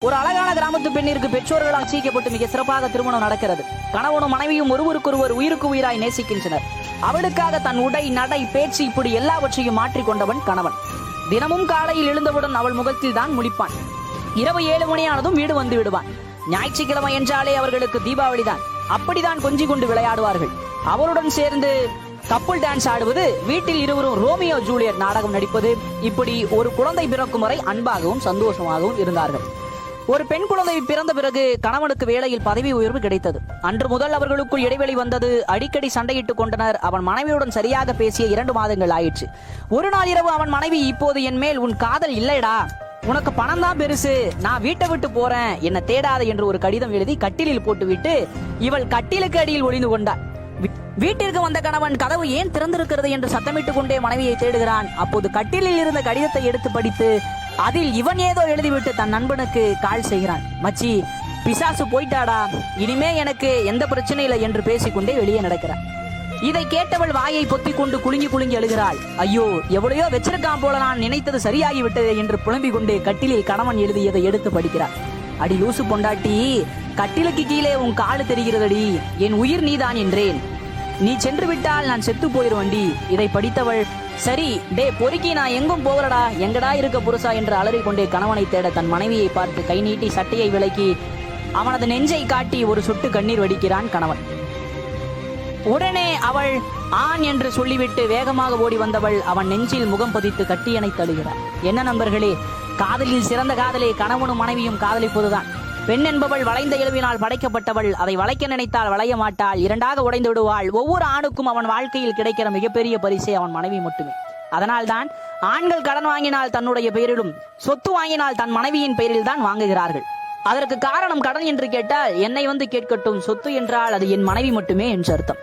ஒரு அழகான கிராமத்து பெண்ணிற்கு பெற்றோர்களால் சீக்கப்பட்டு மிக சிறப்பாக திருமணம் நடக்கிறது. கணவனும் மனைவியும் ஒருவருக்கொருவர் உயிருக்கு உயிராய் நேசிக்கின்றனர். அவளுக்காக தன் உடை, நடை, பேச்சு இப்படி எல்லாவற்றையும் மாற்றிக்கொண்டவன் கணவன். தினமும் காலையில் எழுந்தவுடன் அவள் முகத்தில் தான் முழிப்பான். இரவு 7 மணியானதும் வீடு வந்து விடுவான். ஞாயிற்றுக்கிழமை என்றாலே அவர்களுக்கு தீபாவளி தான். அப்படிதான் கொஞ்சி கொண்டு விளையாடுவார்கள். அவருடன் சேர்ந்து கப்புள் டான்ஸ் ஆடுவது, வீட்டில் இருவரும் ரோமியோ ஜூலியட் நாடகம் நடிப்பது, இப்படி ஒரு குழந்தை பிறக்கும் வரை அன்பாகவும் சந்தோஷமாகவும் இருந்தார்கள். ஒரு பெண் குழந்தை பிறந்த பிறகு கணவனுக்கு வேலையில் பதவி உயர்வு கிடைத்தது. அன்று முதல் அவர்களுக்குள் இடைவெளி வந்தது. அடிக்கடி சண்டையிட்டுக் கொண்டனர். அவன் மனைவியுடன் சரியாக பேசிய 2 மாதங்கள் ஆயிற்று. ஒரு நாள் இரவு அவன் மனைவி, இப்போது என் மேல் உன் காதல் இல்லைடா, உனக்கு பணம் தான் பெருசு, நான் வீட்டை விட்டு போறேன், என்ன தேடாத என்று ஒரு கடிதம் எழுதி கட்டிலில் போட்டுவிட்டு இவள் கட்டிலுக்கு அடியில் ஒளிந்து கொண்டாள். வீட்டிற்கு வந்த கணவன் கதவு ஏன் திறந்திருக்கிறது என்று சத்தமிட்டுக் கொண்டே மனைவியை தேடுகிறான். அப்போது கட்டிலில் இருந்த கடிதத்தை எடுத்து படித்து அதில் இவன் ஏதோ எழுதிவிட்டு தன் நண்பனுக்கு கால் செய்கிறான். மச்சி, பிசாசு போயிட்டாடா, இனிமே எனக்கு எந்த பிரச்சனை இல்லை என்று பேசிக்கொண்டே வெளியே நடக்கிறான். இதை கேட்டவள் வாயை பொத்திக் கொண்டு குலுங்கி குலுங்கி அழுகிறாள். ஐயோ, எவ்வளையோ வச்சிருக்கான் போல, நான் நினைத்தது சரியாகிவிட்டது என்று புலம்பிக் கொண்டு கட்டிலில் கணவன் எழுதியதை எடுத்து படிக்கிறார். அடி லூசு பொண்டாட்டி, கட்டிலுக்கு கீழே உன் காலு தெரிகிறதடி, என் உயிர் நீதான் என்றேன், நீ சென்று விட்டால் நான் செத்து போயிருவண்டி. இதை படித்தவள், சரி டே பொறுக்கி, நான் எங்கும் போகலடா, எங்கடா இருக்க புருஷா என்று அலறிக்கொண்டே கணவனை தேட தன் மனைவியை பார்த்து கை நீட்டி சட்டையை விலக்கி அவனது நெஞ்சை காட்டி ஒரு சொட்டு கண்ணீர் வடிக்கிறான் கணவன். உடனே அவள் ஆண் என்று சொல்லிவிட்டு வேகமாக ஓடி வந்தவள் அவன் நெஞ்சில் முகம் பதித்து கட்டியணை தழுகிறார். என்ன நண்பர்களே, காதலில் சிறந்த காதலே கணவனும் மனைவியும் காதலிப்பதுதான். பெண் என்பவள் வளைந்த இழுவினால் படைக்கப்பட்டவள். அதை வளைக்க நினைத்தால் வளைய மாட்டாள், இரண்டாக உடைந்து விடுவாள். ஒவ்வொரு ஆணுக்கும் அவன் வாழ்க்கையில் கிடைக்கிற மிகப்பெரிய பரிசே அவன் மனைவி மட்டுமே. அதனால்தான் ஆண்கள் கடன் வாங்கினால் தன்னுடைய பெயரிலும், சொத்து வாங்கினால் தன் மனைவியின் பெயரில் தான் வாங்குகிறார்கள். அதற்கு காரணம், கடன் என்று கேட்டால் என்னை வந்து கேட்கட்டும், சொத்து என்றால் அது என் மனைவி மட்டுமே என்று அர்த்தம்.